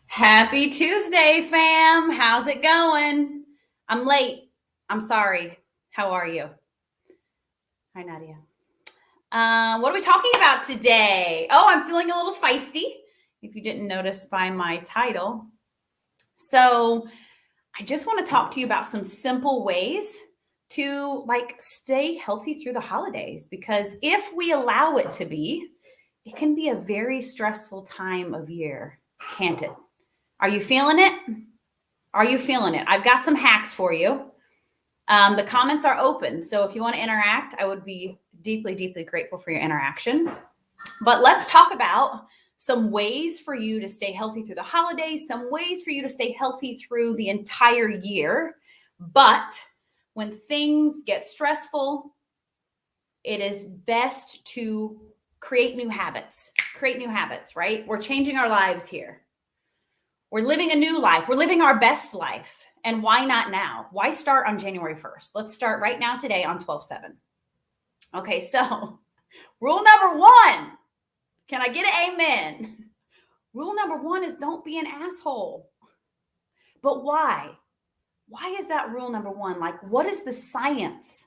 Happy Tuesday, fam. How's it going? I'm late. I'm sorry. How are you? Hi, Nadia. What are we talking about today? Oh, I'm feeling a little feisty, if you didn't notice by my title. So I just want to talk to you about some simple ways to stay healthy through the holidays, because if we allow it to be, it can be a very stressful time of year, can't it? Are you feeling it? Are you feeling it? I've got some hacks for you. The comments are open, so if you want to interact, I would be deeply, deeply grateful for your interaction. But let's talk about some ways for you to stay healthy through the holidays, some ways for you to stay healthy through the entire year. But when things get stressful, it is best to create new habits. Create new habits, right? We're changing our lives here. We're living a new life. We're living our best life. And why not now? Why start on January 1st? Let's start right now today on 12/7. Okay, so rule number one, can I get an amen? Rule number one is don't be an asshole. But why? Why is that rule number one? What is the science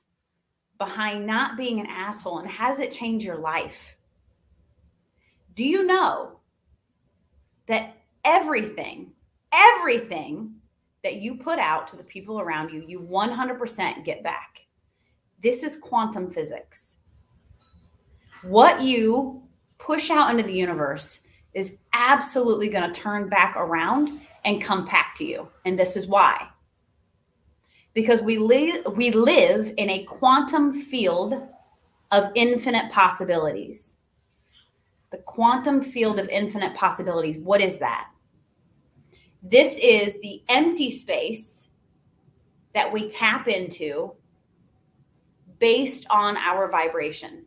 behind not being an asshole, and has it changed your life? Do you know that everything that you put out to the people around you, you 100% get back? This is quantum physics. What you push out into the universe is absolutely going to turn back around and come back to you. And this is why. Because we live in a quantum field of infinite possibilities. The quantum field of infinite possibilities. What is that? This is the empty space that we tap into based on our vibration,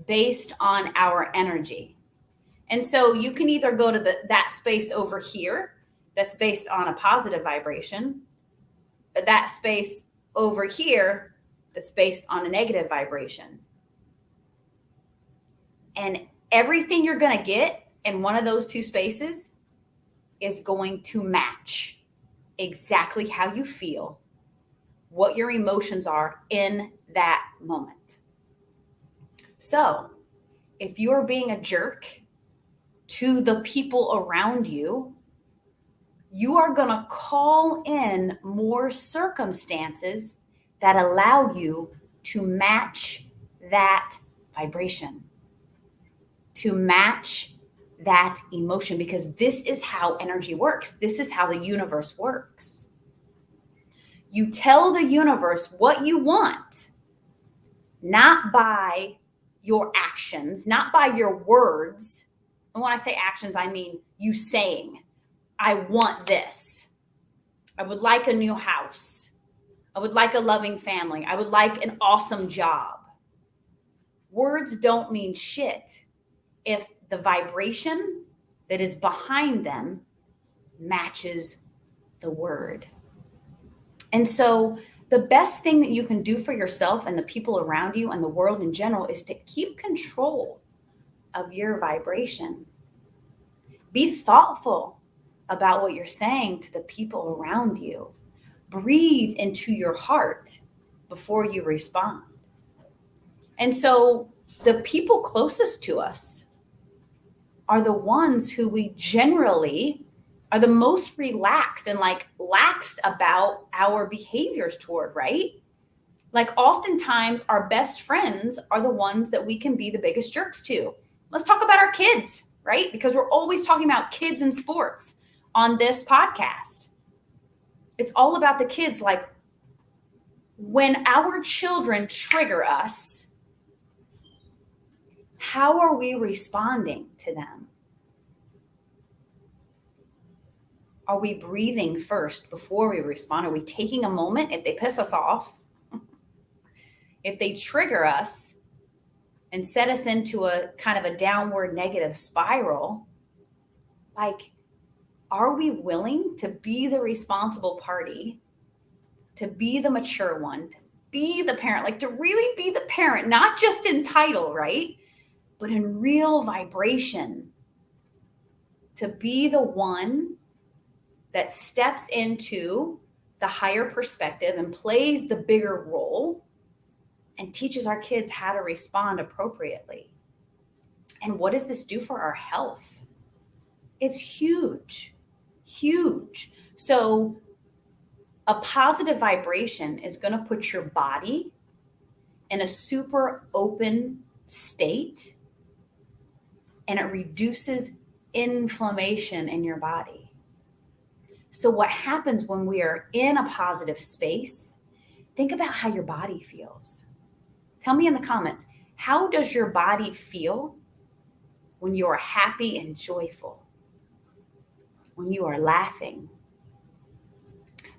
based on our energy. And so you can either go to that space over here that's based on a positive vibration, or that space over here that's based on a negative vibration. And everything you're going to get in one of those two spaces is going to match exactly how you feel, what your emotions are in that moment. So if you're being a jerk to the people around you, you are going to call in more circumstances that allow you to match that vibration, to match that emotion, because this is how energy works. This is how the universe works. You tell the universe what you want, not by your actions, not by your words. And when I say actions, I mean you saying, I want this. I would like a new house. I would like a loving family. I would like an awesome job. Words don't mean shit if the vibration that is behind them matches the word. And so the best thing that you can do for yourself and the people around you and the world in general is to keep control of your vibration. Be thoughtful about what you're saying to the people around you. Breathe into your heart before you respond. And so the people closest to us are the ones who we generally are the most relaxed and laxed about our behaviors toward, right? Oftentimes our best friends are the ones that we can be the biggest jerks to. Let's talk about our kids, right? Because we're always talking about kids and sports on this podcast. It's all about the kids. When our children trigger us, how are we responding to them? Are we breathing first before we respond? Are we taking a moment if they piss us off? If they trigger us and set us into a kind of a downward negative spiral, like, are we willing to be the responsible party, to be the mature one, to be the parent, like to really be the parent, not just in title, right? But in real vibration, to be the one that steps into the higher perspective and plays the bigger role and teaches our kids how to respond appropriately. And what does this do for our health? It's huge, huge. So a positive vibration is going to put your body in a super open state, and it reduces inflammation in your body. So what happens when we are in a positive space, think about how your body feels. Tell me in the comments, how does your body feel when you are happy and joyful? When you are laughing?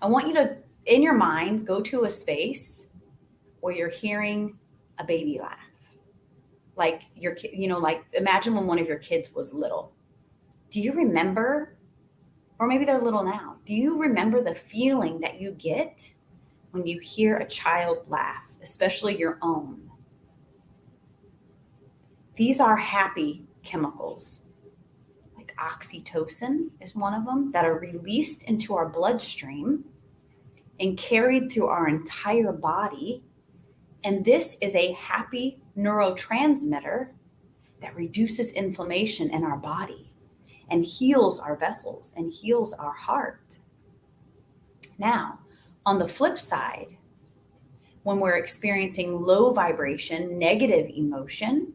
I want you to, in your mind, go to a space where you're hearing a baby laugh. Like your kid, like imagine when one of your kids was little. Do you remember, or maybe they're little now, do you remember the feeling that you get when you hear a child laugh, especially your own? These are happy chemicals. Like oxytocin is one of them, that are released into our bloodstream and carried through our entire body. And this is a happy neurotransmitter that reduces inflammation in our body and heals our vessels and heals our heart. Now, on the flip side, when we're experiencing low vibration, negative emotion,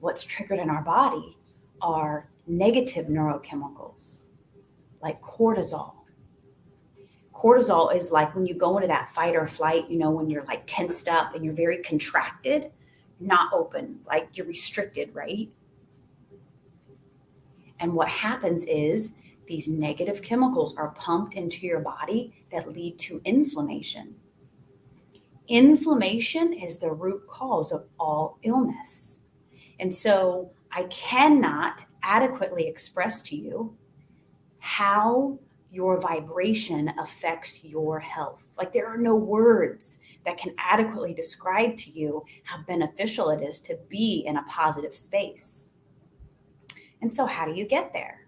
what's triggered in our body are negative neurochemicals like cortisol. Cortisol is like when you go into that fight or flight, when you're like tensed up and you're very contracted, not open, like you're restricted, right? And what happens is these negative chemicals are pumped into your body that lead to inflammation. Inflammation is the root cause of all illness. And so I cannot adequately express to you how your vibration affects your health. Like there are no words that can adequately describe to you how beneficial it is to be in a positive space. And so how do you get there?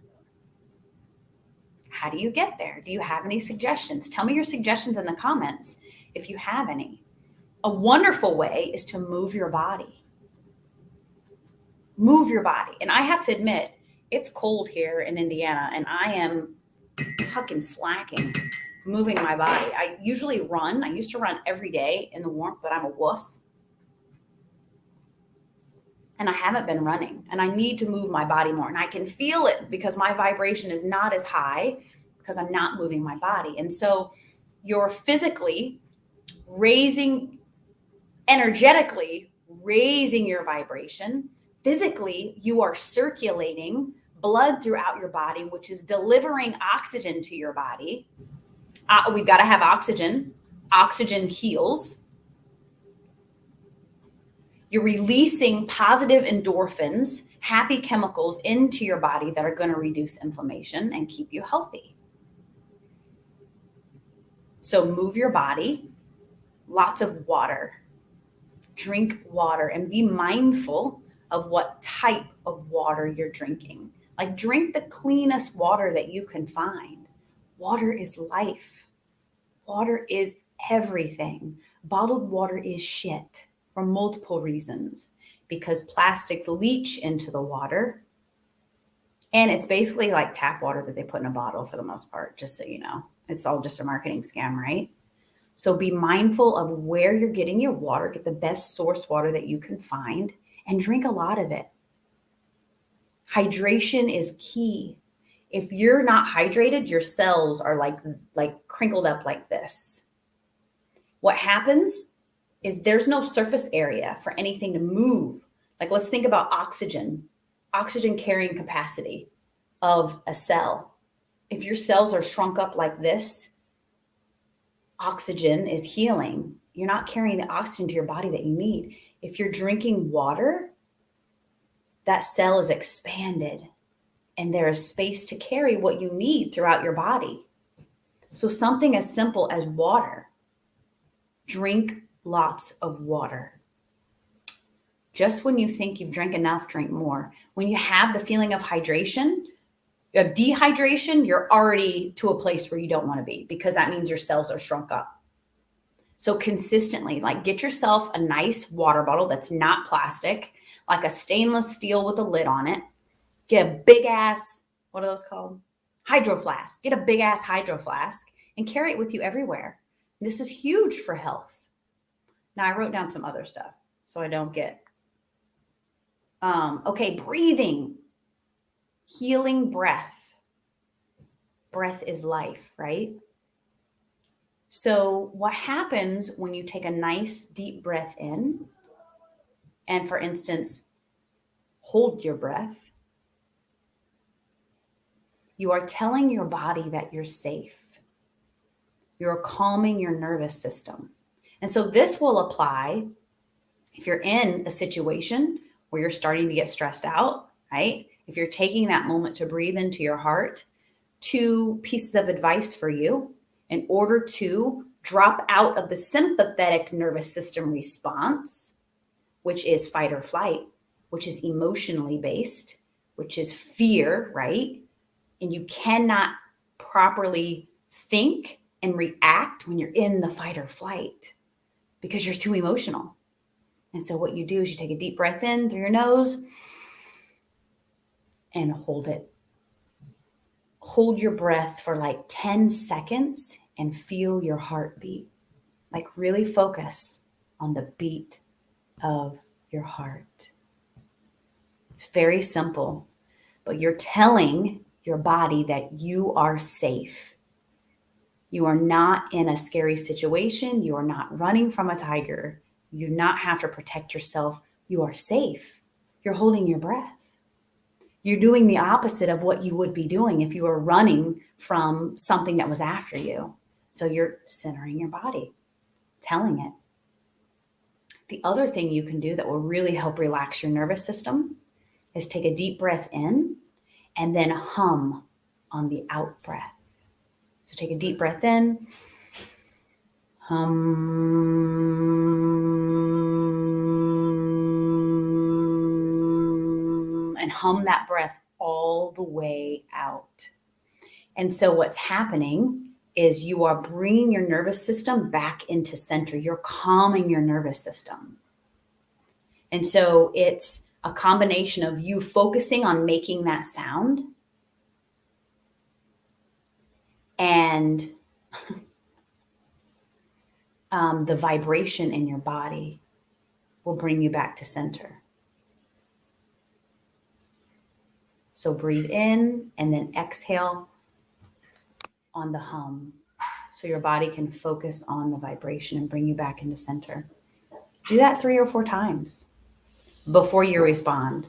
How do you get there? Do you have any suggestions? Tell me your suggestions in the comments if you have any. A wonderful way is to move your body. Move your body. And I have to admit, it's cold here in Indiana and I am fucking slacking, moving my body. I usually run. I used to run every day in the warmth, but I'm a wuss. And I haven't been running and I need to move my body more. And I can feel it because my vibration is not as high because I'm not moving my body. And so you're physically energetically raising your vibration. Physically, you are circulating blood throughout your body, which is delivering oxygen to your body. We've got to have oxygen. Oxygen heals. You're releasing positive endorphins, happy chemicals into your body that are going to reduce inflammation and keep you healthy. So move your body, lots of water, drink water, and be mindful of what type of water you're drinking. Like drink the cleanest water that you can find. Water is life. Water is everything. Bottled water is shit for multiple reasons, because plastics leach into the water. And it's basically like tap water that they put in a bottle for the most part, just so you know. It's all just a marketing scam, right? So be mindful of where you're getting your water. Get the best source water that you can find and drink a lot of it. Hydration is key. If you're not hydrated, your cells are like crinkled up like this. What happens is there's no surface area for anything to move. Like, let's think about oxygen carrying capacity of a cell. If your cells are shrunk up like this, oxygen is healing. You're not carrying the oxygen to your body that you need. If you're drinking water, that cell is expanded and there is space to carry what you need throughout your body. So something as simple as water. Drink lots of water. Just when you think you've drank enough, drink more. When you have the feeling of hydration, of dehydration, you're already to a place where you don't want to be, because that means your cells are shrunk up. So consistently, like, get yourself a nice water bottle that's not plastic, like a stainless steel with a lid on it. Get a big ass, what are those called? Hydro flask. Get a big ass hydro flask and carry it with you everywhere. This is huge for health. Now, I wrote down some other stuff so I don't get, okay, breathing, healing breath. Breath is life, right? So what happens when you take a nice deep breath in and, for instance, hold your breath? You are telling your body that you're safe. You're calming your nervous system. And so this will apply if you're in a situation where you're starting to get stressed out, right? If you're taking that moment to breathe into your heart, 2 pieces of advice for you in order to drop out of the sympathetic nervous system response, which is fight or flight, which is emotionally based, which is fear, right? And you cannot properly think and react when you're in the fight or flight because you're too emotional. And so what you do is you take a deep breath in through your nose and hold it. Hold your breath for like 10 seconds and feel your heartbeat. Like, really focus on the beat of your heart. It's very simple, but you're telling your body that you are safe. You are not in a scary situation. You are not running from a tiger. You do not have to protect yourself. You are safe. You're holding your breath. You're doing the opposite of what you would be doing if you were running from something that was after you. So you're centering your body, telling it. The other thing you can do that will really help relax your nervous system is take a deep breath in and then hum on the out breath. So take a deep breath in, hum, and hum that breath all the way out. And so what's happening is you are bringing your nervous system back into center. You're calming your nervous system. And so it's a combination of you focusing on making that sound and the vibration in your body will bring you back to center. So breathe in and then exhale on the hum so your body can focus on the vibration and bring you back into center. Do that 3 or 4 times before you respond.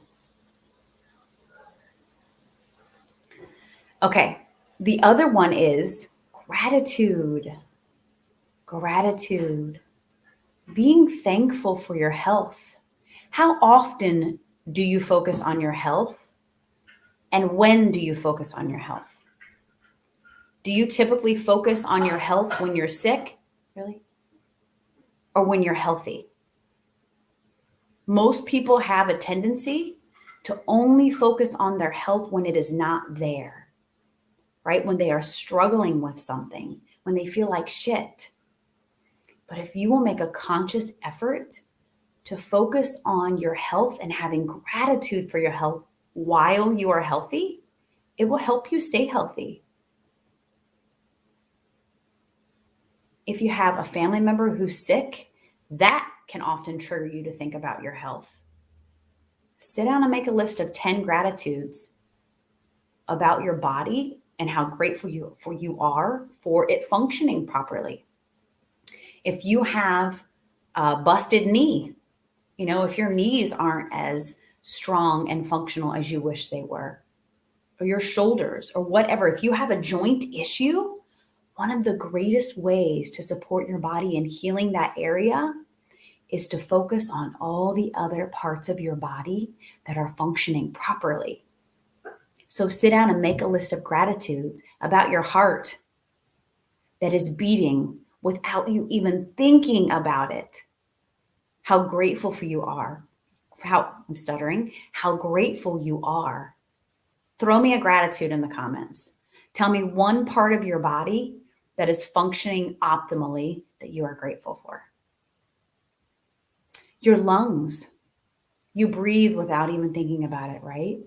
Okay, the other one is gratitude. Gratitude. Being thankful for your health. How often do you focus on your health? And when do you focus on your health? Do you typically focus on your health when you're sick? Really? Or when you're healthy? Most people have a tendency to only focus on their health when it is not there, right? When they are struggling with something, when they feel like shit. But if you will make a conscious effort to focus on your health and having gratitude for your health while you are healthy, it will help you stay healthy. If you have a family member who's sick, that can often trigger you to think about your health. Sit down and make a list of 10 gratitudes about your body and how grateful you are for it functioning properly. If you have a busted knee, if your knees aren't as strong and functional as you wish they were, or your shoulders or whatever, if you have a joint issue, one of the greatest ways to support your body in healing that area is to focus on all the other parts of your body that are functioning properly. So sit down and make a list of gratitudes about your heart that is beating without you even thinking about it. How grateful for you are. How grateful you are. Throw me a gratitude in the comments. Tell me one part of your body that is functioning optimally that you are grateful for. Your lungs. You breathe without even thinking about it, right?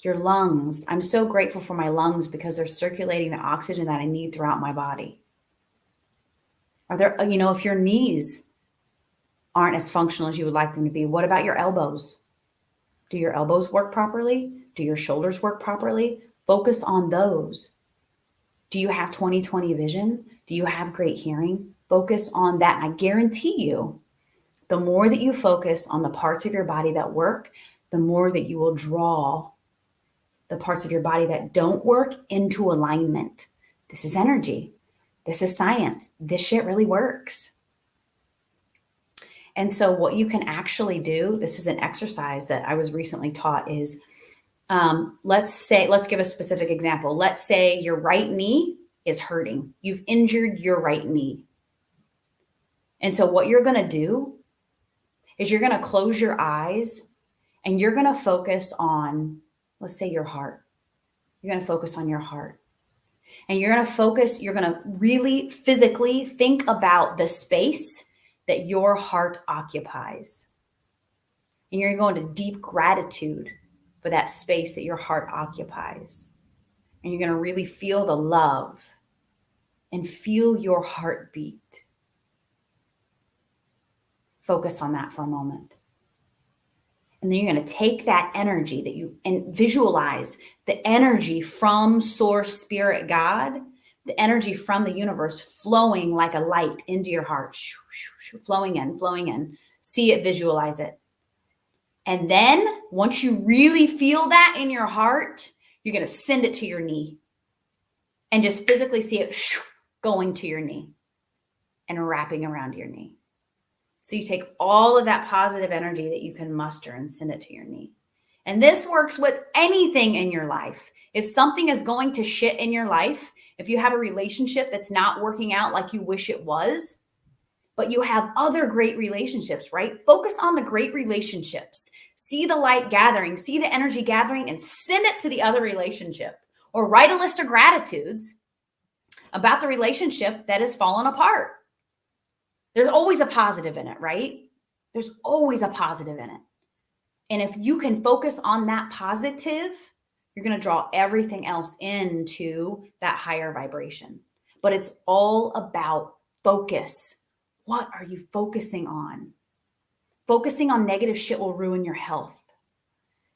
Your lungs. I'm so grateful for my lungs because they're circulating the oxygen that I need throughout my body. Are there, if your knees aren't as functional as you would like them to be, what about your elbows? Do your elbows work properly? Do your shoulders work properly? Focus on those. Do you have 20/20 vision? Do you have great hearing? Focus on that. And I guarantee you, the more that you focus on the parts of your body that work, the more that you will draw the parts of your body that don't work into alignment. This is energy. This is science. This shit really works. And so what you can actually do, this is an exercise that I was recently taught, is let's give a specific example. Let's say your right knee is hurting. You've injured your right knee. And so what you're going to do is you're going to close your eyes and you're going to focus on, let's say, your heart. You're going to focus on your heart. And you're going to really physically think about the space that your heart occupies. And you're going to go into deep gratitude for that space that your heart occupies. And you're going to really feel the love and feel your heartbeat. Focus on that for a moment. And then you're going to take that energy and visualize the energy from Source, Spirit, God, the energy from the universe flowing like a light into your heart, flowing in. See it, visualize it. And then once you really feel that in your heart, you're going to send it to your knee and just physically see it going to your knee and wrapping around your knee. So you take all of that positive energy that you can muster and send it to your knee. And this works with anything in your life. If something is going to shit in your life, if you have a relationship that's not working out like you wish it was, but you have other great relationships, right? Focus on the great relationships. See the light gathering, see the energy gathering, and send it to the other relationship. Or write a list of gratitudes about the relationship that has fallen apart. There's always a positive in it, right? There's always a positive in it. And if you can focus on that positive, you're going to draw everything else into that higher vibration. But it's all about focus. What are you focusing on? Focusing on negative shit will ruin your health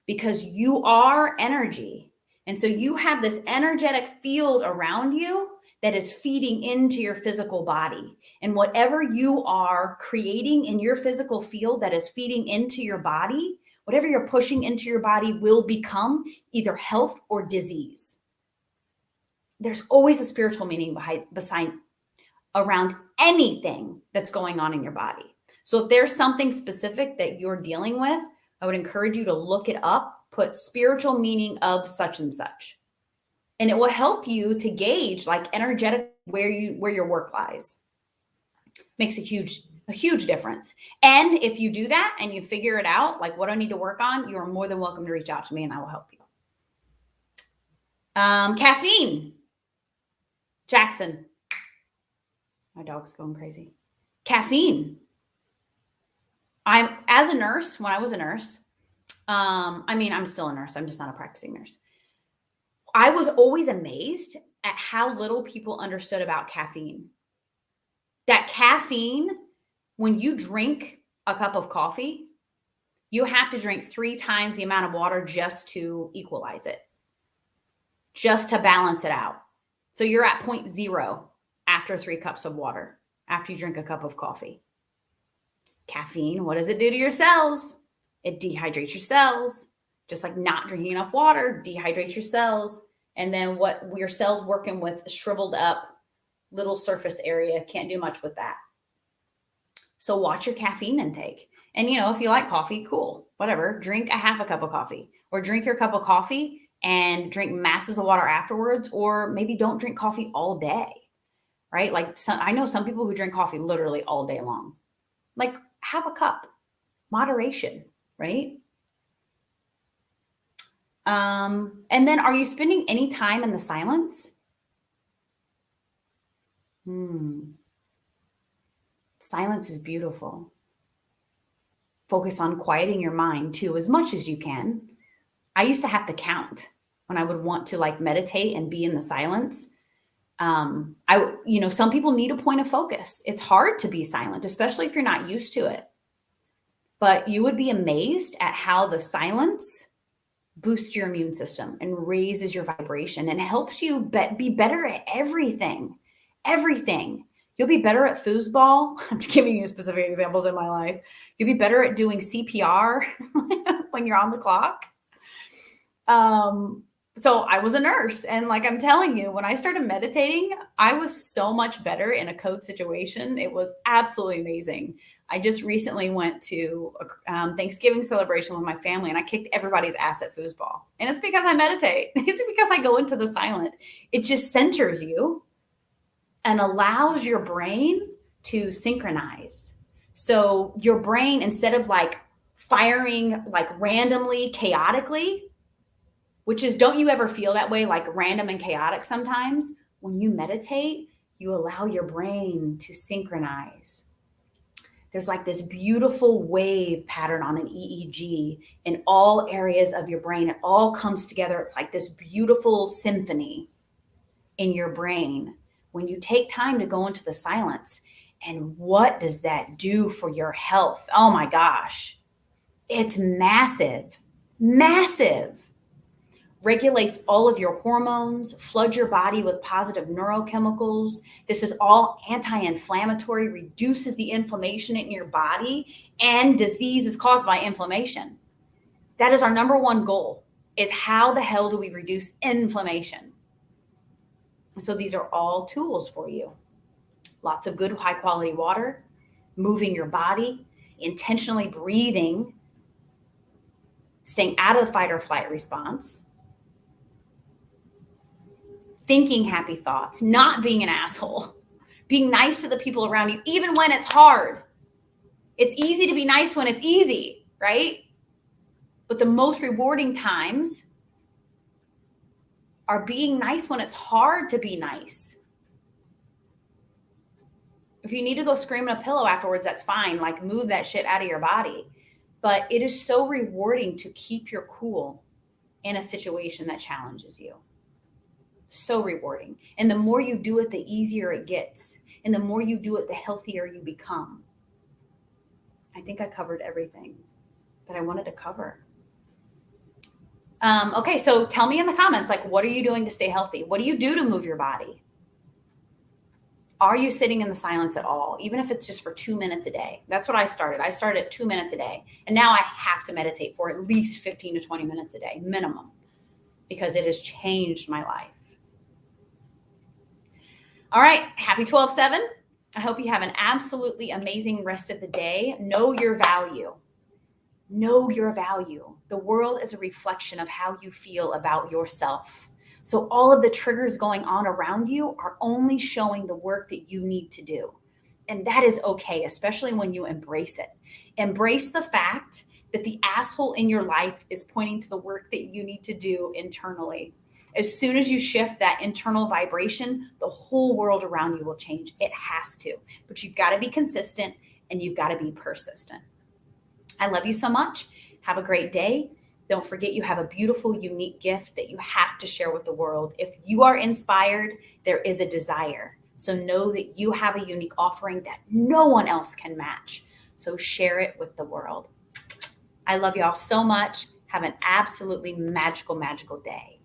because you are energy. And so you have this energetic field around you that is feeding into your physical body. And whatever you are creating in your physical field that is feeding into your body, whatever you're pushing into your body will become either health or disease. There's always a spiritual meaning beside around anything that's going on in your body. So if there's something specific that you're dealing with, I would encourage you to look it up, put spiritual meaning of such and such. And it will help you to gauge like energetic where your work lies. Makes a huge difference. And if you do that and you figure it out, like what I need to work on, you are more than welcome to reach out to me and I will help you. Caffeine. Jackson. My dog's going crazy. Caffeine. As a nurse, when I was a nurse, I'm still a nurse. I'm just not a practicing nurse. I was always amazed at how little people understood about caffeine. That caffeine, when you drink a cup of coffee, you have to drink 3 times the amount of water just to equalize it, just to balance it out. So you're at 0.0 after 3 cups of water. after you drink a cup of coffee. Caffeine, what does it do to your cells? It dehydrates your cells. Just like not drinking enough water dehydrates your cells. And then what your cells working with shriveled up little surface area, can't do much with that. So watch your caffeine intake. And, you know, if you like coffee, cool, whatever, drink a half a cup of coffee, or drink your cup of coffee and drink masses of water afterwards, or maybe don't drink coffee all day, right? Like I know some people who drink coffee literally all day long. Like have a cup, moderation, right? And then are you spending any time in the silence? Silence is beautiful. Focus on quieting your mind too, as much as you can. I used to have to count when I would want to like meditate and be in the silence. Some people need a point of focus. It's hard to be silent, especially if you're not used to it. But you would be amazed at how the silence boosts your immune system and raises your vibration and helps you be better at everything. Everything. You'll be better at foosball. I'm just giving you specific examples in my life. You'll be better at doing CPR when you're on the clock. So I was a nurse, and like I'm telling you, when I started meditating, I was so much better in a code situation. It was absolutely amazing. I just recently went to a Thanksgiving celebration with my family, and I kicked everybody's ass at foosball. And it's because I meditate. It's because I go into the silent. It just centers you and allows your brain to synchronize. So your brain, instead of like firing like randomly, chaotically, which is, don't you ever feel that way, like random and chaotic sometimes? When you meditate, you allow your brain to synchronize. There's like this beautiful wave pattern on an EEG in all areas of your brain. It all comes together. It's like this beautiful symphony in your brain when you take time to go into the silence. And what does that do for your health? Oh my gosh. It's massive, massive. Regulates all of your hormones, floods your body with positive neurochemicals. This is all anti-inflammatory, reduces the inflammation in your body, and disease is caused by inflammation. That is our number one goal, is how the hell do we reduce inflammation? So these are all tools for you. Lots of good high quality water, moving your body, intentionally breathing, staying out of the fight or flight response, thinking happy thoughts, not being an asshole, being nice to the people around you, even when it's hard. It's easy to be nice when it's easy, right? But the most rewarding times are being nice when it's hard to be nice. If you need to go scream in a pillow afterwards, that's fine. Like move that shit out of your body. But it is so rewarding to keep your cool in a situation that challenges you. So rewarding. And the more you do it, the easier it gets. And the more you do it, the healthier you become. I think I covered everything that I wanted to cover. Okay, so tell me in the comments, like, what are you doing to stay healthy? What do you do to move your body? Are you sitting in the silence at all? Even if it's just for 2 minutes a day. That's what I started. I started at 2 minutes a day. And now I have to meditate for at least 15 to 20 minutes a day, minimum, because it has changed my life. All right, happy 12/7. I hope you have an absolutely amazing rest of the day. Know your value. Know your value. The world is a reflection of how you feel about yourself. So all of the triggers going on around you are only showing the work that you need to do. And that is okay, especially when you embrace it. Embrace the fact that the asshole in your life is pointing to the work that you need to do internally. As soon as you shift that internal vibration, the whole world around you will change. It has to. But you've got to be consistent and you've got to be persistent. I love you so much. Have a great day. Don't forget you have a beautiful, unique gift that you have to share with the world. If you are inspired, there is a desire. So know that you have a unique offering that no one else can match. So share it with the world. I love you all so much. Have an absolutely magical, magical day.